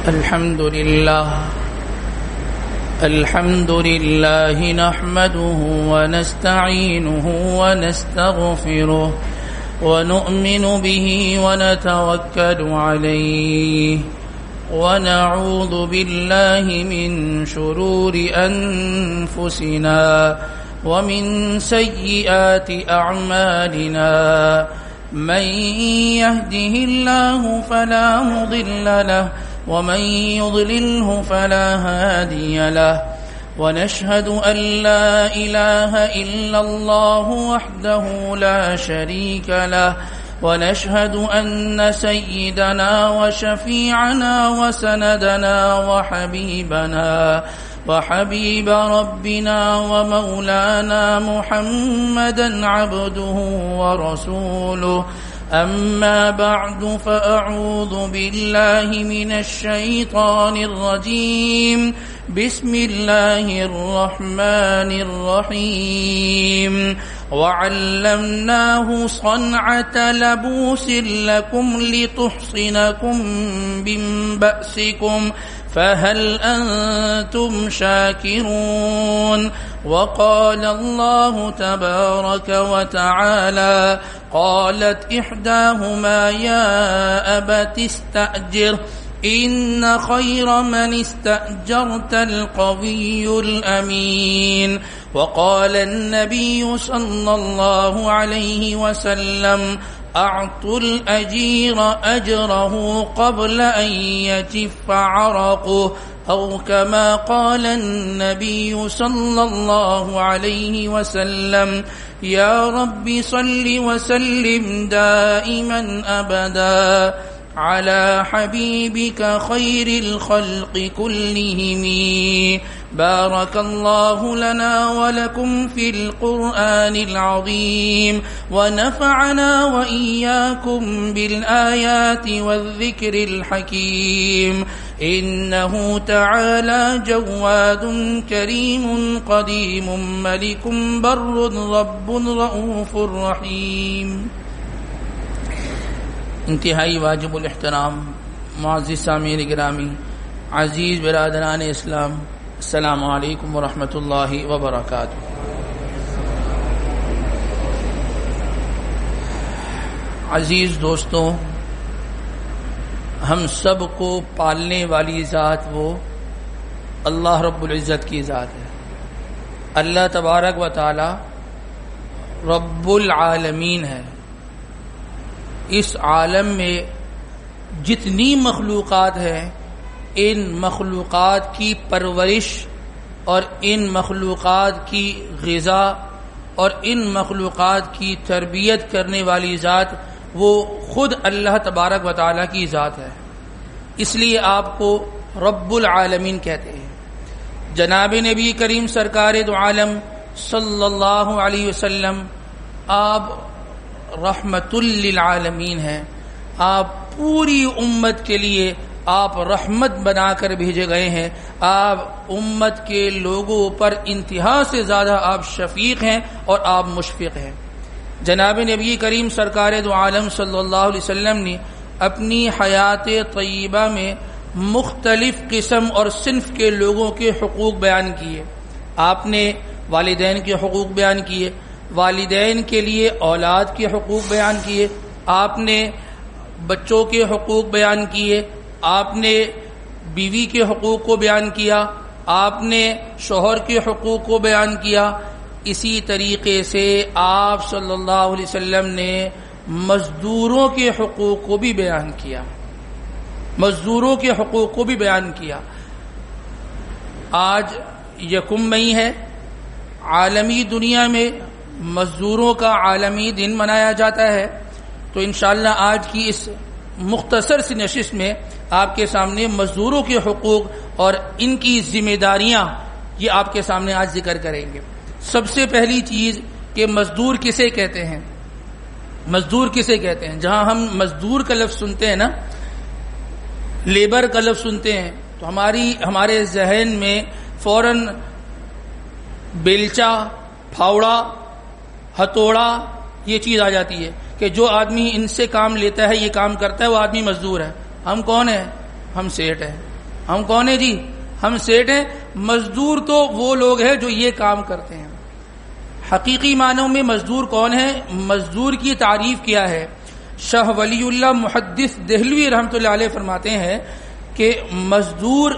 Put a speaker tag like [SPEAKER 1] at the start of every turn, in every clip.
[SPEAKER 1] الحمد لله نحمده ونستعينه ونستغفره ونؤمن به ونتوكل عليه ونعوذ بالله من شرور أنفسنا ومن سيئات أعمالنا من يهده الله فلا مضل له ومن يضلله فلا هادي له ونشهد أن لا إله إلا الله وحده لا شريك له ونشهد أن سيدنا وشفيعنا وسندنا وحبيب ربنا ومولانا محمدا عبده ورسوله أما بعد فأعوذ بالله من الشيطان الرجيم بسم الله الرحمن الرحيم وعلمناه صنعة لبوس لكم لتحصنكم من بأسكم فهل أنتم شاكرون وقال الله تبارك وتعالى قالت إحداهما يا أبت استأجر إن خير من استأجرت القوي الأمين وقال النبي صلى الله عليه وسلم أعطوا الأجير أجره قبل أن يجف عرقه أو كما قال النبي صلى الله عليه وسلم يا رب صل وسلم دائما أبدا على حبيبك خير الخلق كلهم بارك الله لنا ولكم في القرآن العظيم ونفعنا وإياكم بالآيات والذكر الحكيم إنه تعالى جواد كريم قديم ملك بر رب رؤوف رحيم. انتہائی واجب الاحترام معزز سامعین گرامی، عزیز برادران اسلام، السلام علیکم ورحمۃ اللہ وبرکاتہ۔ عزیز دوستوں، ہم سب کو پالنے والی ذات وہ اللہ رب العزت کی ذات ہے۔ اللہ تبارک و تعالی رب العالمین ہے۔ اس عالم میں جتنی مخلوقات ہیں، ان مخلوقات کی پرورش اور ان مخلوقات کی غذا اور ان مخلوقات کی تربیت کرنے والی ذات وہ خود اللہ تبارک و تعالیٰ کی ذات ہے۔ اس لیے آپ کو رب العالمین کہتے ہیں۔ جناب نبی کریم سرکار دو عالم صلی اللہ علیہ وسلم آپ رحمت للعالمین ہیں۔ آپ پوری امت کے لیے آپ رحمت بنا کر بھیجے گئے ہیں۔ آپ امت کے لوگوں پر انتہا سے زیادہ آپ شفیق ہیں اور آپ مشفق ہیں۔ جناب نبی کریم سرکار دو عالم صلی اللہ علیہ وسلم نے اپنی حیات طیبہ میں مختلف قسم اور صنف کے لوگوں کے حقوق بیان کیے۔ آپ نے والدین کے حقوق بیان کیے، والدین کے لیے اولاد کے حقوق بیان کیے، آپ نے بچوں کے حقوق بیان کیے، آپ نے بیوی کے حقوق کو بیان کیا، آپ نے شوہر کے حقوق کو بیان کیا۔ اسی طریقے سے آپ صلی اللہ علیہ وسلم نے مزدوروں کے حقوق کو بھی بیان کیا، مزدوروں کے حقوق کو بھی بیان کیا۔ آج یکم مئی ہے، عالمی دنیا میں مزدوروں کا عالمی دن منایا جاتا ہے، تو انشاءاللہ آج کی اس مختصر سی نشست میں آپ کے سامنے مزدوروں کے حقوق اور ان کی ذمہ داریاں یہ آپ کے سامنے آج ذکر کریں گے۔ سب سے پہلی چیز کہ مزدور کسے کہتے ہیں، مزدور کسے کہتے ہیں؟ جہاں ہم مزدور کا لفظ سنتے ہیں نا، لیبر کا لفظ سنتے ہیں، تو ہمارے ذہن میں فوراً بیلچا، پھاوڑا، ہتھوڑا یہ چیز آ جاتی ہے کہ جو آدمی ان سے کام لیتا ہے، یہ کام کرتا ہے، وہ آدمی مزدور ہے۔ ہم کون ہیں؟ ہم سیٹ ہیں، ہم کون ہیں جی؟ ہم سیٹ ہیں. مزدور تو وہ لوگ ہیں جو یہ کام کرتے ہیں. حقیقی معنوں میں مزدور کون ہے؟ مزدور کی تعریف کیا ہے؟ شاہ ولی اللہ محدث دہلوی رحمۃ اللہ علیہ فرماتے ہیں کہ مزدور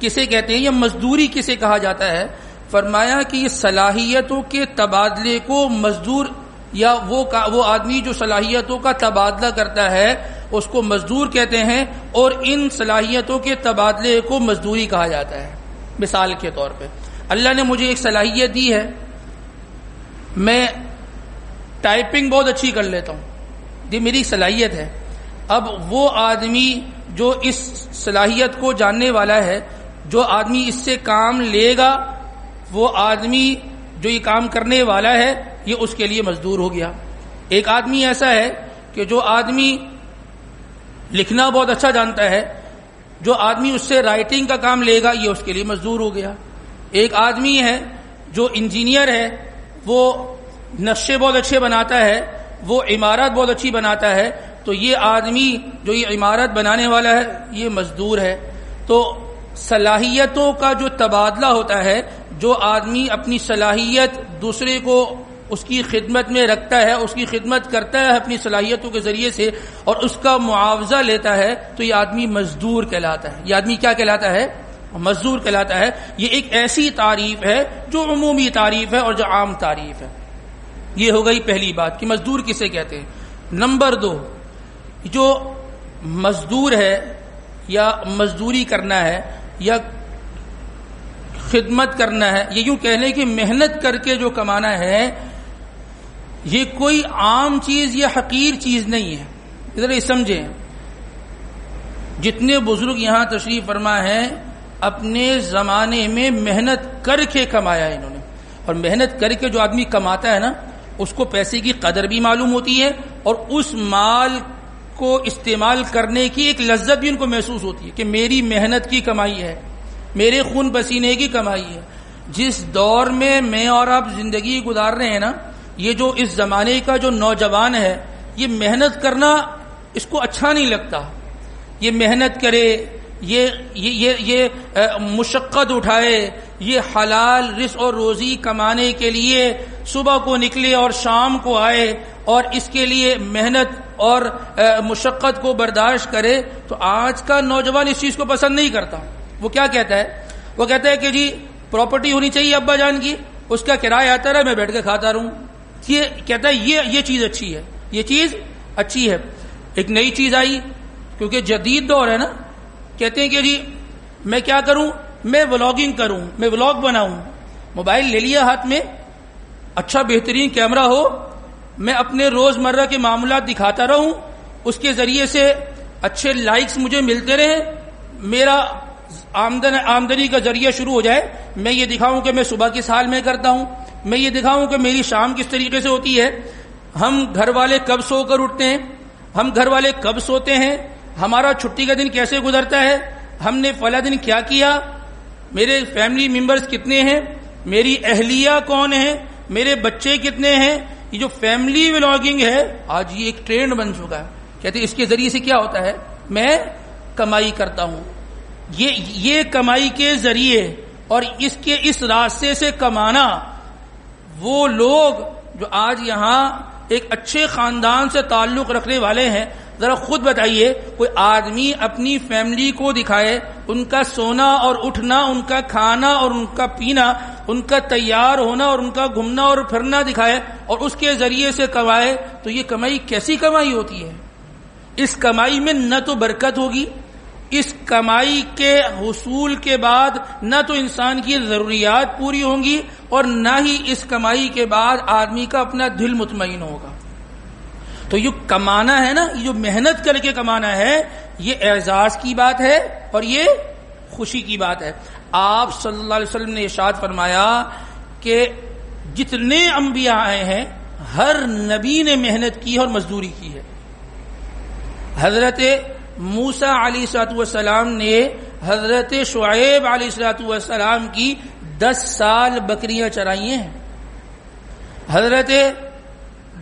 [SPEAKER 1] کسے کہتے ہیں یا مزدوری کسے کہا جاتا ہے؟ فرمایا کہ یہ صلاحیتوں کے تبادلے کو مزدور یا وہ آدمی جو صلاحیتوں کا تبادلہ کرتا ہے اس کو مزدور کہتے ہیں، اور ان صلاحیتوں کے تبادلے کو مزدوری کہا جاتا ہے. مثال کے طور پہ اللہ نے مجھے ایک صلاحیت دی ہے، میں ٹائپنگ بہت اچھی کر لیتا ہوں، یہ میری صلاحیت ہے. اب وہ آدمی جو اس صلاحیت کو جاننے والا ہے، جو آدمی اس سے کام لے گا، وہ آدمی جو یہ کام کرنے والا ہے، یہ اس کے لیے مزدور ہو گیا. ایک آدمی ایسا ہے کہ جو آدمی لکھنا بہت اچھا جانتا ہے، جو آدمی اس سے رائٹنگ کا کام لے گا، یہ اس کے لیے مزدور ہو گیا. ایک آدمی ہے جو انجینئر ہے، وہ نقشے بہت اچھے بناتا ہے، وہ عمارت بہت اچھی بناتا ہے، تو یہ آدمی جو یہ عمارت بنانے والا ہے یہ مزدور ہے. تو صلاحیتوں کا جو تبادلہ ہوتا ہے، جو آدمی اپنی صلاحیت دوسرے کو اس کی خدمت میں رکھتا ہے، اس کی خدمت کرتا ہے اپنی صلاحیتوں کے ذریعے سے، اور اس کا معاوضہ لیتا ہے، تو یہ آدمی مزدور کہلاتا ہے. یہ آدمی کیا کہلاتا ہے؟ مزدور کہلاتا ہے. یہ ایک ایسی تعریف ہے جو عمومی تعریف ہے اور جو عام تعریف ہے. یہ ہو گئی پہلی بات کہ مزدور کسے کہتے ہیں. نمبر 2، جو مزدور ہے یا مزدوری کرنا ہے یا خدمت کرنا ہے، یہ یوں کہہ لیں کہ محنت کر کے جو کمانا ہے، یہ کوئی عام چیز یا حقیر چیز نہیں ہے. ادھر یہ سمجھیں، جتنے بزرگ یہاں تشریف فرما ہیں اپنے زمانے میں محنت کر کے کمایا ہے انہوں نے. اور محنت کر کے جو آدمی کماتا ہے نا، اس کو پیسے کی قدر بھی معلوم ہوتی ہے، اور اس مال کو استعمال کرنے کی ایک لذت بھی ان کو محسوس ہوتی ہے کہ میری محنت کی کمائی ہے، میرے خون پسینے کی کمائی ہے. جس دور میں اور آپ زندگی گزار رہے ہیں نا، یہ جو اس زمانے کا جو نوجوان ہے، یہ محنت کرنا اس کو اچھا نہیں لگتا. یہ محنت کرے، یہ مشقت اٹھائے، یہ حلال رزق اور روزی کمانے کے لیے صبح کو نکلے اور شام کو آئے اور اس کے لیے محنت اور مشقت کو برداشت کرے. تو آج کا نوجوان اس چیز کو پسند نہیں کرتا. وہ کیا کہتا ہے؟ وہ کہتا ہے کہ جی پراپرٹی ہونی چاہیے ابا جان کی، اس کا کرایہ آتا رہا، میں بیٹھ کے کھاتا رہوں. یہ کہتا ہے یہ چیز اچھی ہے، یہ چیز اچھی ہے. ایک نئی چیز آئی کیونکہ جدید دور ہے نا، کہتے ہیں کہ جی میں کیا کروں، میں ولاگنگ کروں، میں ولاگ بناؤں. موبائل لے لیا ہاتھ میں، اچھا بہترین کیمرہ ہو، میں اپنے روزمرہ کے معاملات دکھاتا رہوں، اس کے ذریعے سے اچھے لائکس مجھے ملتے رہے، میرا آمدنی کا ذریعہ شروع ہو جائے. میں یہ دکھاؤں کہ میں صبح کس حال میں کرتا ہوں، میں یہ دکھاؤں کہ میری شام کس طریقے سے ہوتی ہے، ہم گھر والے کب سو کر اٹھتے ہیں، ہم گھر والے کب سوتے ہیں، ہمارا چھٹی کا دن کیسے گزرتا ہے، ہم نے فلاں دن کیا کیا، میرے فیملی ممبرز کتنے ہیں، میری اہلیہ کون ہے، میرے بچے کتنے ہیں. یہ جو فیملی ولاگنگ ہے آج یہ ایک ٹرینڈ بن چکا ہے. کہتے ہیں اس کے ذریعے سے کیا ہوتا ہے، میں کمائی کرتا ہوں. یہ کمائی کے ذریعے اور اس راستے سے کمانا، وہ لوگ جو آج یہاں ایک اچھے خاندان سے تعلق رکھنے والے ہیں، ذرا خود بتائیے کوئی آدمی اپنی فیملی کو دکھائے، ان کا سونا اور اٹھنا، ان کا کھانا اور ان کا پینا، ان کا تیار ہونا اور ان کا گھومنا اور پھرنا دکھائے اور اس کے ذریعے سے کمائے، تو یہ کمائی کیسی کمائی ہوتی ہے؟ اس کمائی میں نہ تو برکت ہوگی، اس کمائی کے حصول کے بعد نہ تو انسان کی ضروریات پوری ہوں گی، اور نہ ہی اس کمائی کے بعد آدمی کا اپنا دل مطمئن ہوگا. تو یہ کمانا ہے نا، یہ جو محنت کر کے کمانا ہے، یہ اعزاز کی بات ہے اور یہ خوشی کی بات ہے. آپ صلی اللہ علیہ وسلم نے ارشاد فرمایا کہ جتنے انبیاء آئے ہیں ہر نبی نے محنت کی اور مزدوری کی ہے. حضرت موسیٰ علیہ السلام نے حضرت شعیب علیہ السلام کی 10 سال بکریاں چرائی ہیں. حضرت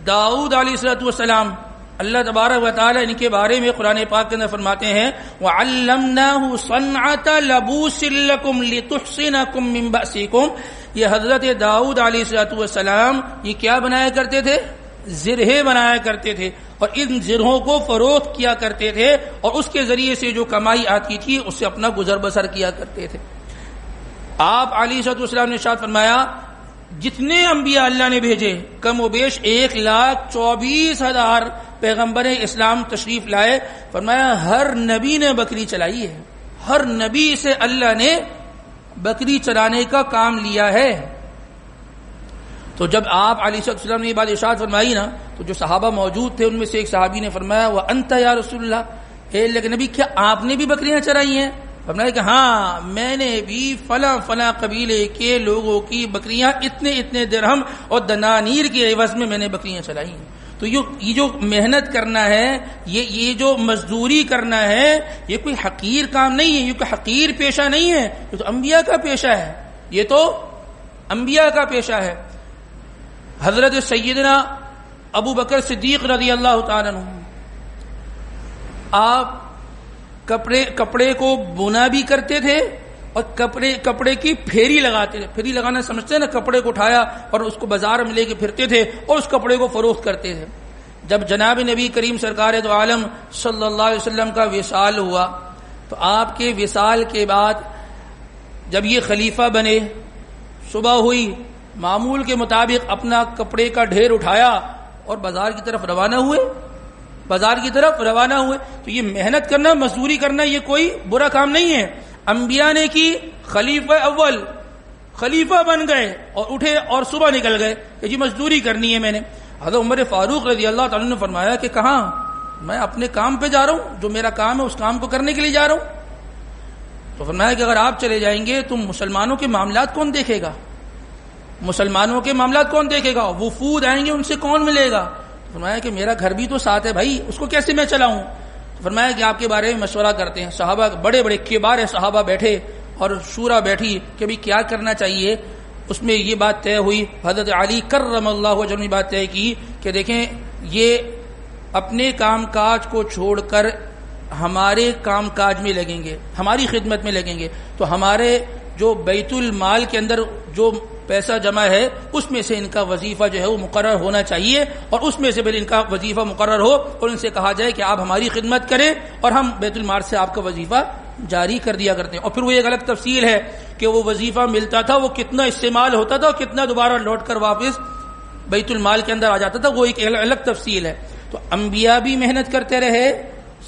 [SPEAKER 1] داؤد علیہ السلام اللہ تبارک و تعالی ان کے بارے میں قرآن پاک کے اندر فرماتے ہیں وَعَلَّمْنَاهُ صَنْعَةَ لَبُوسٍ لَكُمْ لِتُحْصِنَكُمْ مِنْ بَأْسِكُمْ۔ یہ حضرت داؤد علیہ السلام یہ کیا بنایا کرتے تھے؟ زرہیں بنایا کرتے تھے، اور ان زرہوں کو فروخت کیا کرتے تھے، اور اس کے ذریعے سے جو کمائی آتی تھی اس سے اپنا گزر بسر کیا کرتے تھے۔ آپ علیہ السلام نے ارشاد فرمایا جتنے انبیاء اللہ نے بھیجے کم و بیش 1,24,000 پیغمبر اسلام تشریف لائے، فرمایا ہر نبی نے بکری چلائی ہے، ہر نبی سے اللہ نے بکری چلانے کا کام لیا ہے۔ تو جب آپ علیہ السلام نے یہ بات ارشاد فرمائی نا، تو جو صحابہ موجود تھے ان میں سے ایک صحابی نے فرمایا وَأَنْتَ یا رسول اللہ، اے اللہ کے نبی کیا آپ نے بھی بکریاں چرائی ہیں؟ فرمایا کہ ہاں میں نے بھی فلاں فلاں قبیلے کے لوگوں کی بکریاں اتنے اتنے درہم اور دنانیر کے عوض میں نے بکریاں چلائی ہیں۔ تو یہ جو محنت کرنا ہے، یہ جو مزدوری کرنا ہے، یہ کوئی حقیر کام نہیں ہے، یہ کوئی حقیر پیشہ نہیں ہے، یہ تو انبیاء کا پیشہ ہے، یہ تو انبیاء کا پیشہ ہے۔ حضرت سیدنا ابو بکر صدیق رضی اللہ تعالیٰ عنہ، آپ کپڑے کو بنا بھی کرتے تھے اور کپڑے کی پھیری لگاتے تھے۔ پھیری لگانا سمجھتے ہیں نا، کپڑے کو اٹھایا اور اس کو بازار میں لے کے پھرتے تھے اور اس کپڑے کو فروخت کرتے تھے۔ جب جناب نبی کریم سرکار دو عالم صلی اللہ علیہ وسلم کا وصال ہوا، تو آپ کے وصال کے بعد جب یہ خلیفہ بنے، صبح ہوئی، معمول کے مطابق اپنا کپڑے کا ڈھیر اٹھایا اور بازار کی طرف روانہ ہوئے۔ تو یہ محنت کرنا، مزدوری کرنا، یہ کوئی برا کام نہیں ہے۔ انبیاء نے کی، خلیفہ اول خلیفہ بن گئے اور اٹھے اور صبح نکل گئے کہ جی مزدوری کرنی ہے میں نے۔ حضرت عمر فاروق رضی اللہ تعالیٰ نے فرمایا کہ کہاں، میں اپنے کام پہ جا رہا ہوں، جو میرا کام ہے اس کام کو کرنے کے لیے جا رہا ہوں۔ تو فرمایا کہ اگر آپ چلے جائیں گے تو مسلمانوں کے معاملات کون دیکھے گا؟ مسلمانوں کے معاملات کون دیکھے گا؟ وفود آئیں گے، ان سے کون ملے گا؟ فرمایا کہ میرا گھر بھی تو ساتھ ہے بھائی، اس کو کیسے میں چلاؤں؟ فرمایا کہ آپ کے بارے میں مشورہ کرتے ہیں۔ صحابہ بڑے بڑے کبار صحابہ بیٹھے اور شورا بیٹھی کہ بھی کیا کرنا چاہیے۔ اس میں یہ بات طے ہوئی، حضرت علی کرم اللہ وجہہ نے بات طے کی کہ دیکھیں یہ اپنے کام کاج کو چھوڑ کر ہمارے کام کاج میں لگیں گے، ہماری خدمت میں لگیں گے، تو ہمارے جو بیت المال کے اندر جو پیسہ جمع ہے اس میں سے ان کا وظیفہ جو ہے وہ مقرر ہونا چاہیے، اور اس میں سے پھر ان کا وظیفہ مقرر ہو اور ان سے کہا جائے کہ آپ ہماری خدمت کریں اور ہم بیت المال سے آپ کا وظیفہ جاری کر دیا کرتے ہیں۔ اور پھر وہ ایک الگ تفصیل ہے کہ وہ وظیفہ ملتا تھا وہ کتنا استعمال ہوتا تھا اور کتنا دوبارہ لوٹ کر واپس بیت المال کے اندر آ جاتا تھا، وہ ایک الگ تفصیل ہے۔ تو انبیاء بھی محنت کرتے رہے،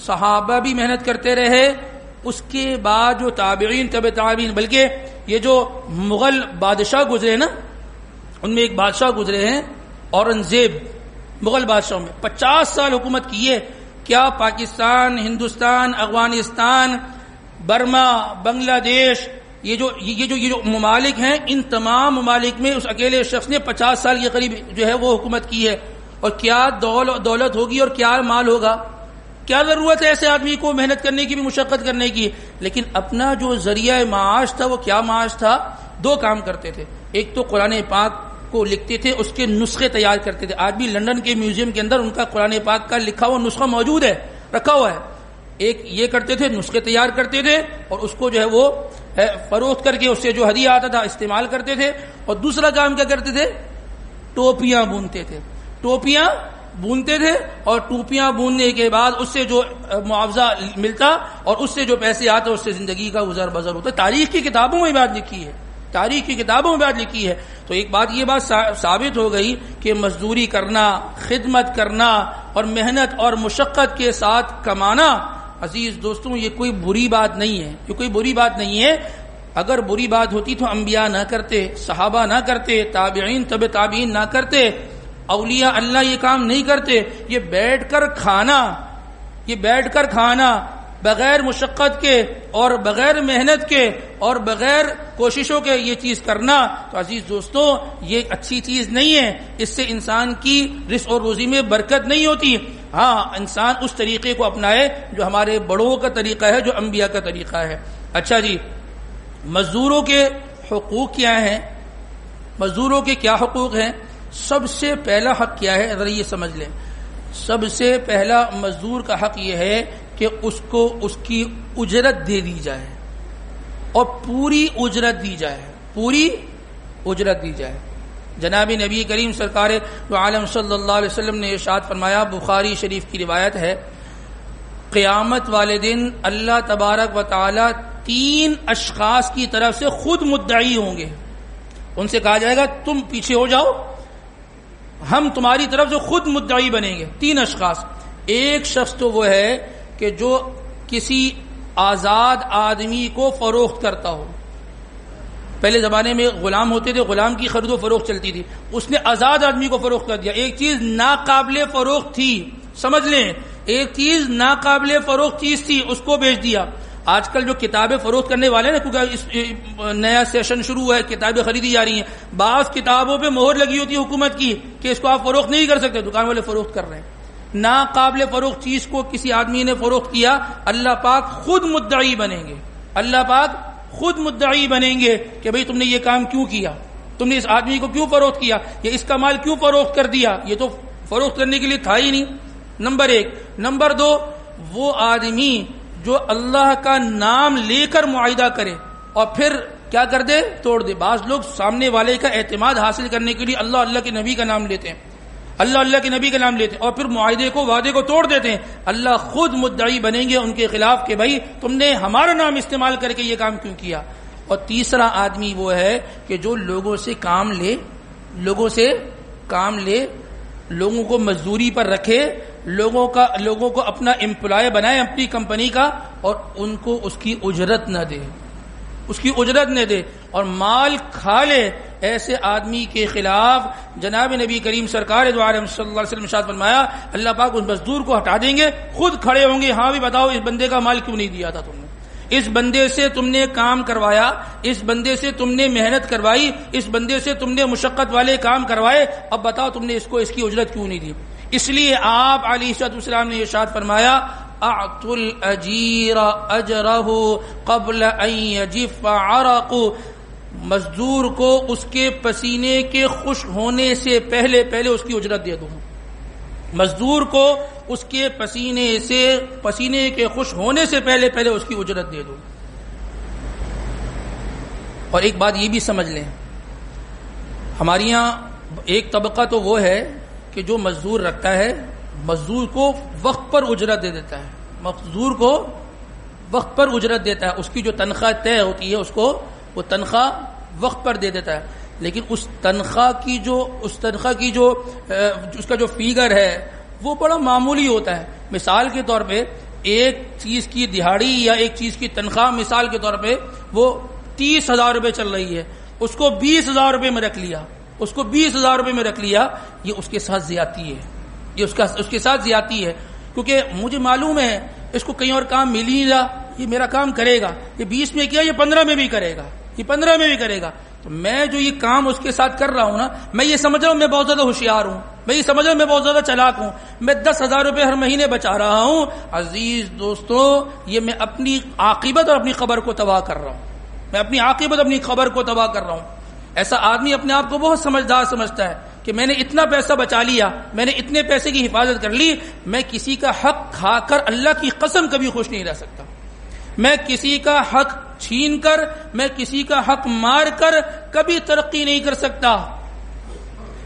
[SPEAKER 1] صحابہ بھی محنت کرتے رہے، اس کے بعد جو تابعین تبع تابعین، بلکہ یہ جو مغل بادشاہ گزرے نا، ان میں ایک بادشاہ گزرے ہیں اورنگزیب، مغل بادشاہوں میں 50 سال حکومت کی ہے۔ کیا پاکستان، ہندوستان، افغانستان، برما، بنگلہ دیش، یہ جو ممالک ہیں، ان تمام ممالک میں اس اکیلے شخص نے 50 سال کے قریب جو ہے وہ حکومت کی ہے۔ اور کیا دولت ہوگی اور کیا مال ہوگا، کیا ضرورت ہے ایسے آدمی کو محنت کرنے کی بھی، مشقت کرنے کی؟ لیکن اپنا جو ذریعہ معاش تھا وہ کیا معاش تھا؟ 2 کام کرتے تھے۔ ایک تو قرآن پاک کو لکھتے تھے، اس کے نسخے تیار کرتے تھے۔ آج بھی لندن کے میوزیم کے اندر ان کا قرآن پاک کا لکھا ہوا نسخہ موجود ہے، رکھا ہوا ہے۔ ایک یہ کرتے تھے، نسخے تیار کرتے تھے اور اس کو جو ہے وہ فروخت کر کے اس سے جو ہدیہ آتا تھا استعمال کرتے تھے۔ اور دوسرا کام کیا کرتے تھے؟ ٹوپیاں بونتے تھے، ٹوپیاں بونتے تھے، اور ٹوپیاں بوننے کے بعد اس سے جو معاوضہ ملتا اور اس سے جو پیسے آتے اس سے زندگی کا گزر بسر ہوتا۔ تاریخ کی کتابوں میں بات لکھی ہے، تاریخ کی کتابوں میں بات لکھی ہے۔ تو ایک بات یہ بات ثابت ہو گئی کہ مزدوری کرنا، خدمت کرنا اور محنت اور مشقت کے ساتھ کمانا، عزیز دوستوں، یہ کوئی بری بات نہیں ہے، یہ کوئی بری بات نہیں ہے۔ اگر بری بات ہوتی تو انبیاء نہ کرتے، صحابہ نہ کرتے، تابعین تبع تابعین نہ کرتے، اولیاء اللہ یہ کام نہیں کرتے۔ یہ بیٹھ کر کھانا بغیر مشقت کے اور بغیر محنت کے اور بغیر کوششوں کے یہ چیز کرنا، تو عزیز دوستوں یہ اچھی چیز نہیں ہے۔ اس سے انسان کی رزق اور روزی میں برکت نہیں ہوتی۔ ہاں، انسان اس طریقے کو اپنائے جو ہمارے بڑوں کا طریقہ ہے، جو انبیاء کا طریقہ ہے۔ اچھا جی، مزدوروں کے حقوق کیا ہیں؟ مزدوروں کے کیا حقوق ہیں؟ سب سے پہلا حق کیا ہے؟ ذرا یہ سمجھ لیں، سب سے پہلا مزدور کا حق یہ ہے کہ اس کو اس کی اجرت دے دی جائے اور پوری اجرت دی جائے، پوری اجرت دی جائے۔ جناب نبی کریم سرکار دو عالم صلی اللہ علیہ وسلم نے ارشاد فرمایا، بخاری شریف کی روایت ہے، قیامت والے دن اللہ تبارک و تعالی 3 اشخاص کی طرف سے خود مدعی ہوں گے۔ ان سے کہا جائے گا تم پیچھے ہو جاؤ، ہم تمہاری طرف سے خود مدعی بنیں گے۔ 3 اشخاص۔ ایک شخص تو وہ ہے کہ جو کسی آزاد آدمی کو فروخت کرتا ہو۔ پہلے زمانے میں غلام ہوتے تھے، غلام کی خرید و فروخت چلتی تھی، اس نے آزاد آدمی کو فروخت کر دیا۔ ایک چیز ناقابل فروخت تھی، سمجھ لیں، ایک چیز ناقابل فروخت چیز تھی، اس کو بیچ دیا۔ آج کل جو کتابیں فروخت کرنے والے نا، کیونکہ نیا سیشن شروع ہے، کتابیں خریدی جا رہی ہیں، بعض کتابوں پہ مہر لگی ہوتی ہے حکومت کی کہ اس کو آپ فروخت نہیں کر سکتے، دکان والے فروخت کر رہے ہیں۔ ناقابل فروخت چیز کو کسی آدمی نے فروخت کیا، اللہ پاک خود مدعی بنیں گے، اللہ پاک خود مدعی بنیں گے کہ بھئی تم نے یہ کام کیوں کیا، تم نے اس آدمی کو کیوں فروخت کیا، یا اس کا مال کیوں فروخت کر دیا، یہ تو فروخت کرنے کے لیے تھا ہی نہیں۔ نمبر 1۔ نمبر 2، وہ آدمی جو اللہ کا نام لے کر معاہدہ کرے اور پھر کیا کر دے، توڑ دے۔ بعض لوگ سامنے والے کا اعتماد حاصل کرنے کے لیے اللہ کے نبی کا نام لیتے ہیں، اللہ کے نبی کا نام لیتے ہیں اور پھر معاہدے کو، وعدے کو توڑ دیتے ہیں۔ اللہ خود مدعی بنیں گے ان کے خلاف کہ بھائی تم نے ہمارا نام استعمال کر کے یہ کام کیوں کیا۔ اور تیسرا آدمی وہ ہے کہ جو لوگوں سے کام لے، لوگوں کو مزدوری پر رکھے، لوگوں کو اپنا امپلائی بنائے اپنی کمپنی کا، اور ان کو اس کی اجرت نہ دے اور مال کھا لے۔ ایسے آدمی کے خلاف جناب نبی کریم سرکار دو عالم صلی اللہ علیہ وسلم ارشاد فرمایا، اللہ پاک اس مزدور کو ہٹا دیں گے، خود کھڑے ہوں گے، ہاں بھی بتاؤ اس بندے کا مال کیوں نہیں دیا تھا تم نے، اس بندے سے تم نے کام کروایا، اس بندے سے تم نے محنت کروائی، اس بندے سے تم نے مشقت والے کام کروائے، اب بتاؤ تم نے اس کو اس کی اجرت کیوں نہیں دی۔ اس لیے آپ علیہ السلام نے ارشاد فرمایا، اعطوا الاجیر اجرہ قبل ان یجف عرق، مزدور کو اس کے پسینے کے خشک ہونے سے پہلے اس کی اجرت دے دو۔ مزدور کو اس کے پسینے کے خشک ہونے سے پہلے اس کی اجرت دے دو۔ اور ایک بات یہ بھی سمجھ لیں، ہمارے یہاں ایک طبقہ تو وہ ہے کہ جو مزدور رکھتا ہے، مزدور کو وقت پر اجرت دے دیتا ہے، مزدور کو وقت پر اجرت دیتا ہے، اس کی جو تنخواہ طے ہوتی ہے اس کو وہ تنخواہ وقت پر دے دیتا ہے، لیکن اس تنخواہ کی جو اس کا جو فیگر ہے وہ بڑا معمولی ہوتا ہے۔ مثال کے طور پہ ایک چیز کی دہاڑی یا ایک چیز کی تنخواہ مثال کے طور پہ وہ 30,000 روپے چل رہی ہے، اس کو 20,000 روپے میں رکھ لیا، یہ اس کے ساتھ زیادتی ہے، یہ اس کے ساتھ زیادتی ہے، کیونکہ مجھے معلوم ہے اس کو کہیں اور کام مل ہی نہیں رہا، یہ میرا کام کرے گا، یہ 20 میں کیا، یہ 15 میں بھی کرے گا، تو میں جو یہ کام اس کے ساتھ کر رہا ہوں نا، میں یہ سمجھ رہا ہوں میں بہت زیادہ ہوشیار ہوں، میں یہ سمجھ رہا ہوں میں بہت زیادہ چلاک ہوں، میں 10,000 روپے ہر مہینے بچا رہا ہوں۔ عزیز دوستو، یہ میں اپنی عاقبت اور اپنی خبر کو تباہ کر رہا ہوں، ایسا آدمی اپنے آپ کو بہت سمجھدار سمجھتا ہے کہ میں نے اتنا پیسہ بچا لیا، میں نے اتنے پیسے کی حفاظت کر لی، میں کسی کا حق کھا کر اللہ کی قسم کبھی خوش نہیں رہ سکتا، میں کسی کا حق چھین کر، میں کسی کا حق مار کر کبھی ترقی نہیں کر سکتا،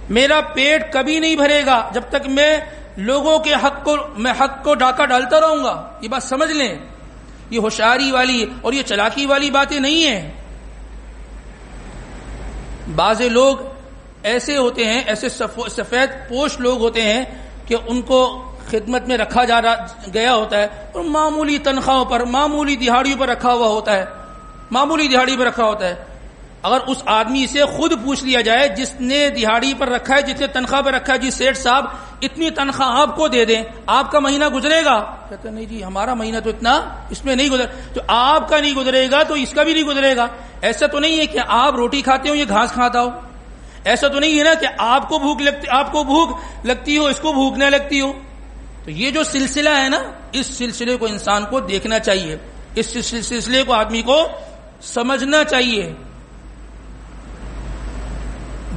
[SPEAKER 1] میرا پیٹ کبھی نہیں بھرے گا جب تک میں لوگوں کے حق کو ڈاکہ ڈالتا رہوں گا۔ یہ بات سمجھ لیں، یہ ہوشیاری والی اور یہ چلاکی والی باتیں نہیں ہیں۔ بعض لوگ ایسے ہوتے ہیں، ایسے سفید پوش لوگ ہوتے ہیں کہ ان کو خدمت میں رکھا گیا ہوتا ہے اور معمولی تنخواہوں پر، معمولی دہاڑیوں پر رکھا ہوا ہوتا ہے۔ اگر اس آدمی سے خود پوچھ لیا جائے جس نے دہاڑی پر رکھا ہے، جس نے تنخواہ پر رکھا ہے، جی سیٹھ صاحب اتنی تنخواہ آپ کو دے دیں، آپ کا مہینہ گزرے گا؟ کہتے ہیں نہیں جی ہمارا مہینہ تو اتنا اس میں نہیں گزرے، تو آپ کا نہیں گزرے گا تو اس کا بھی نہیں گزرے گا۔ ایسا تو نہیں ہے کہ آپ روٹی کھاتے ہو یہ گھاس کھاتا ہو، ایسا تو نہیں ہے نا کہ آپ کو بھوک لگتی ہو اس کو بھوک نہ لگتی ہو۔ تو یہ جو سلسلہ ہے نا، اس سلسلے کو انسان کو دیکھنا چاہیے، اس سلسلے کو آدمی کو سمجھنا چاہیے۔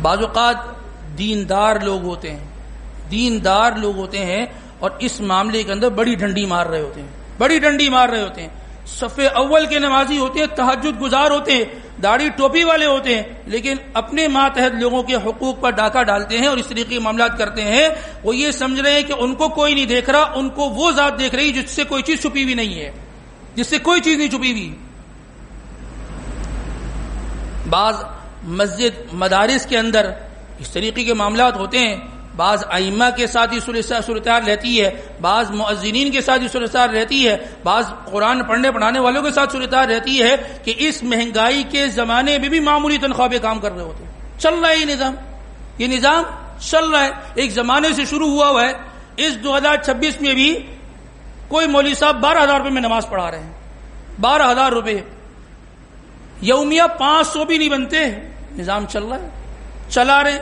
[SPEAKER 1] بعض اوقات دیندار لوگ ہوتے ہیں اور اس معاملے کے اندر بڑی ڈنڈی مار رہے ہوتے ہیں، بڑی ڈنڈی مار رہے ہوتے ہیں. صف اول کے نمازی ہوتے ہیں، تہجد گزار ہوتے ہیں، داڑھی ٹوپی والے ہوتے ہیں، لیکن اپنے ماتحت لوگوں کے حقوق پر ڈاکہ ڈالتے ہیں اور اس طریقے کے معاملات کرتے ہیں. وہ یہ سمجھ رہے ہیں کہ ان کو کوئی نہیں دیکھ رہا، ان کو وہ ذات دیکھ رہی جس سے کوئی چیز چھپی ہوئی نہیں ہے، جس سے کوئی چیز نہیں چھپی ہوئی. بعض مسجد مدارس کے اندر اس طریقے کے معاملات ہوتے ہیں. بعض ائمہ کے ساتھ ہی صورتحال رہتی ہے، بعض مؤذنین کے ساتھ ہی صورتحال رہتی ہے، بعض قرآن پڑھانے والوں کے ساتھ صورتحال رہتی ہے کہ اس مہنگائی کے زمانے میں بھی معمولی تنخواہ پہ کام کر رہے ہوتے ہیں. چل رہا ہے یہ نظام چل رہا ہے، ایک زمانے سے شروع ہوا ہے. اس 2026 میں بھی کوئی مولوی صاحب 12,000 روپے میں نماز پڑھا رہے ہیں. 12,000 روپے یومیہ 500 بھی نہیں بنتے. نظام چل رہا ہے، چلا رہے.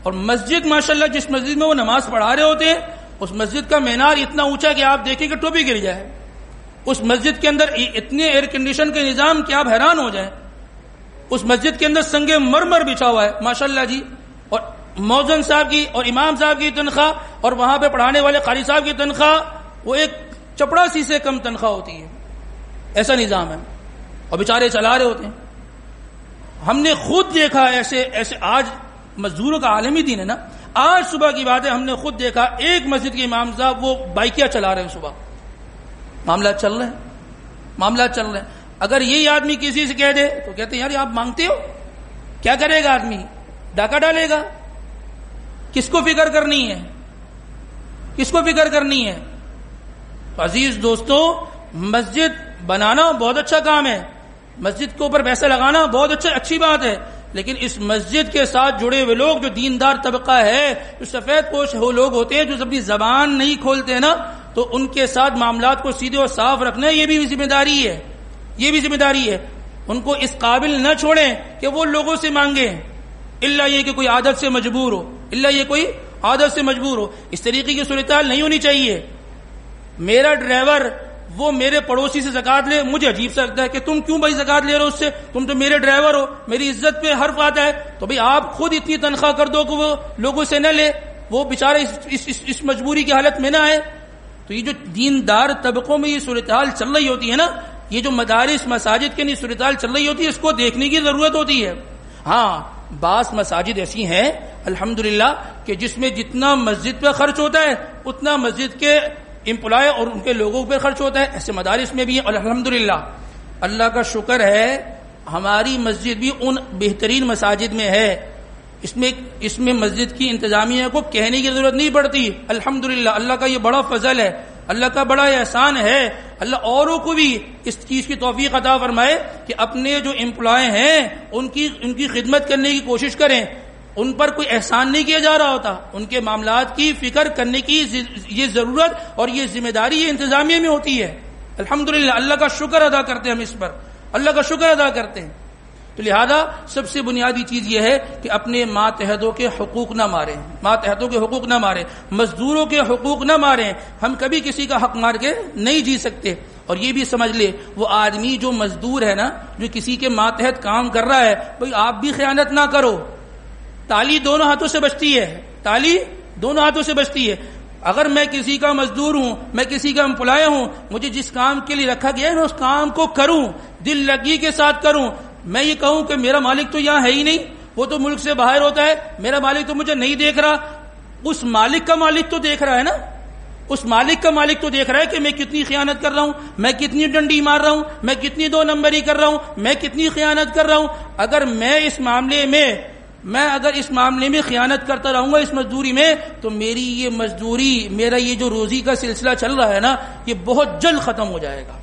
[SPEAKER 1] اور مسجد ماشاءاللہ جس مسجد میں وہ نماز پڑھا رہے ہوتے ہیں اس مسجد کا مینار اتنا اونچا کہ آپ دیکھیں کہ ٹوپی گر جائے. اس مسجد کے اندر اتنے ایئر کنڈیشن کے نظام کہ آپ حیران ہو جائیں. اس مسجد کے اندر سنگ مرمر بچھا ہوا ہے ماشاءاللہ جی. اور مؤذن صاحب کی اور امام صاحب کی تنخواہ اور وہاں پہ پڑھانے والے قاری صاحب کی تنخواہ وہ ایک چپڑاسی سے کم تنخواہ ہوتی ہے. ایسا نظام ہے اور بیچارے چلا رہے ہوتے ہیں. ہم نے خود دیکھا ایسے آج مزدوروں کا عالمی دین ہے نا. آج صبح کی بات ہے، ہم نے خود دیکھا ایک مسجد کے امام صاحب وہ بائکیاں چلا رہے ہیں صبح. معاملات چل رہے ہیں. اگر یہی آدمی کسی سے کہہ دے تو کہتے ہیں یار آپ مانگتے ہو، کیا کرے گا آدمی؟ ڈاکہ ڈالے گا. کس کو فکر کرنی ہے؟ تو عزیز دوستو، مسجد بنانا بہت اچھا کام ہے، مسجد کے اوپر پیسہ لگانا بہت اچھی بات ہے، لیکن اس مسجد کے ساتھ جڑے ہوئے لوگ جو دیندار طبقہ ہے، جو سفید پوش لوگ ہوتے ہیں، جو اپنی زبان نہیں کھولتے ہیں نا، تو ان کے ساتھ معاملات کو سیدھے اور صاف رکھنا یہ بھی ذمہ داری ہے. ان کو اس قابل نہ چھوڑیں کہ وہ لوگوں سے مانگیں، الا یہ کہ کوئی عادت سے مجبور ہو. اس طریقے کی صورتحال نہیں ہونی چاہیے. میرا ڈرائیور وہ میرے پڑوسی سے زکات لے، مجھے عجیب سا لگتا ہے کہ تم کیوں بھائی زکات لے رہے ہو اس سے؟ تم تو میرے ڈرائیور ہو، میری عزت پہ حرف آتا ہے. تو بھائی آپ خود اتنی تنخواہ کر دو کہ وہ لوگوں سے نہ لے، وہ بیچارہ اس مجبوری کی حالت میں نہ آئے. تو یہ جو دیندار طبقوں میں یہ صورتحال چل رہی ہوتی ہے نا، یہ جو مدارس مساجد کے لیے صورتحال چل رہی ہوتی ہے، اس کو دیکھنے کی ضرورت ہوتی ہے. ہاں بعض مساجد ایسی ہیں الحمدللہ کہ جس میں جتنا مسجد پہ خرچ ہوتا ہے اتنا مسجد کے امپلائی اور ان کے لوگوں پہ خرچ ہوتا ہے. ایسے مدارس میں بھی ہیں الحمدللہ. اللہ کا شکر ہے ہماری مسجد بھی ان بہترین مساجد میں ہے. اس میں مسجد کی انتظامیہ کو کہنے کی ضرورت نہیں پڑتی الحمدللہ. اللہ کا یہ بڑا فضل ہے، اللہ کا بڑا احسان ہے. اللہ اوروں کو بھی اس چیز کی توفیق عطا فرمائے کہ اپنے جو امپلائی ہیں ان کی خدمت کرنے کی کوشش کریں. ان پر کوئی احسان نہیں کیا جا رہا ہوتا، ان کے معاملات کی فکر کرنے کی یہ ضرورت اور یہ ذمہ داری یہ انتظامیہ میں ہوتی ہے. الحمدللہ اللہ کا شکر ادا کرتے ہیں، ہم اس پر اللہ کا شکر ادا کرتے ہیں. تو لہذا سب سے بنیادی چیز یہ ہے کہ اپنے ماتحتوں کے حقوق نہ ماریں، مزدوروں کے حقوق نہ ماریں. ہم کبھی کسی کا حق مار کے نہیں جی سکتے. اور یہ بھی سمجھ لے وہ آدمی جو مزدور ہے نا، جو کسی کے ماتحت کام کر رہا ہے، بھئی آپ بھی خیانت نہ کرو. تالی دونوں ہاتھوں سے بچتی ہے. اگر میں کسی کا مزدور ہوں، میں کسی کا امپلائی ہوں، مجھے جس کام کے لیے رکھا گیا ہے میں اس کام کو کروں، دل لگی کے ساتھ کروں. میں یہ کہوں کہ میرا مالک تو یہاں ہے ہی نہیں، وہ تو ملک سے باہر ہوتا ہے، میرا مالک تو مجھے نہیں دیکھ رہا. اس مالک کا مالک تو دیکھ رہا ہے نا، اس مالک کا مالک تو دیکھ رہا ہے کہ میں کتنی خیانت کر رہا ہوں، میں کتنی ڈنڈی مار رہا ہوں، میں کتنی 2 نمبری کر رہا ہوں، میں کتنی خیانت کر رہا ہوں. اگر اس معاملے میں خیانت کرتا رہوں گا اس مزدوری میں، تو میری یہ مزدوری، میرا یہ جو روزی کا سلسلہ چل رہا ہے نا، یہ بہت جلد ختم ہو جائے گا.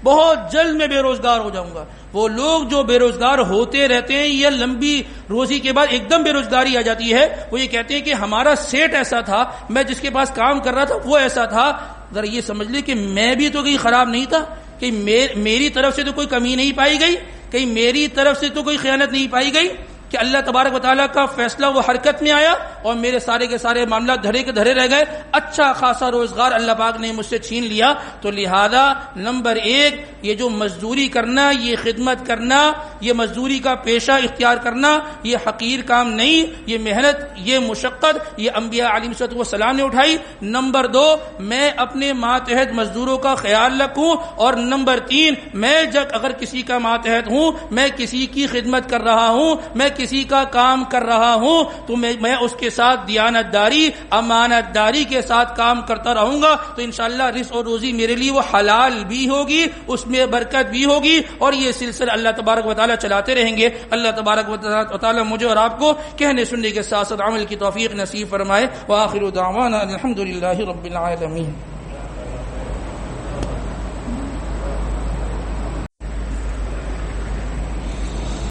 [SPEAKER 1] بہت جلد میں بے روزگار ہو جاؤں گا. وہ لوگ جو بے روزگار ہوتے رہتے ہیں یا لمبی روزی کے بعد ایک دم بے روزگاری آ جاتی ہے، وہ یہ کہتے ہیں کہ ہمارا سیٹ ایسا تھا، میں جس کے پاس کام کر رہا تھا وہ ایسا تھا. ذرا یہ سمجھ لے کہ میں بھی تو کہیں خراب نہیں تھا، کہیں میری طرف سے تو کوئی کمی نہیں پائی گئی، کہیں میری طرف سے تو کوئی خیانت نہیں پائی گئی، کہ اللہ تبارک و تعالیٰ کا فیصلہ وہ حرکت میں آیا اور میرے سارے کے سارے معاملات دھرے کے دھرے رہ گئے، اچھا خاصا روزگار اللہ پاک نے مجھ سے چھین لیا، تو لہذا نمبر 1 یہ جو مزدوری کرنا، یہ خدمت کرنا، یہ مزدوری کا پیشہ اختیار کرنا، یہ حقیر کام نہیں، یہ محنت، یہ مشقت، یہ انبیاء علیہ السلام نے اٹھائی۔ نمبر 2 میں اپنے ماتحت مزدوروں کا خیال رکھوں، اور نمبر 3 میں جب اگر کسی کا ماتحت ہوں، میں کسی کی خدمت کر رہا ہوں، میں کسی کا کام کر رہا ہوں، تو میں اس کے ساتھ دیانت داری، امانت داری کے ساتھ کام کرتا رہوں گا، تو انشاءاللہ رزق اور روزی میرے لیے وہ حلال بھی ہوگی، اس میں برکت بھی ہوگی، اور یہ سلسلہ اللہ تبارک و تعالی چلاتے رہیں گے۔ اللہ تبارک و تعالی مجھے اور آپ کو کہنے سننے کے ساتھ ساتھ عمل کی توفیق نصیب فرمائے۔ وآخر دعوانا الحمدللہ رب العالمین۔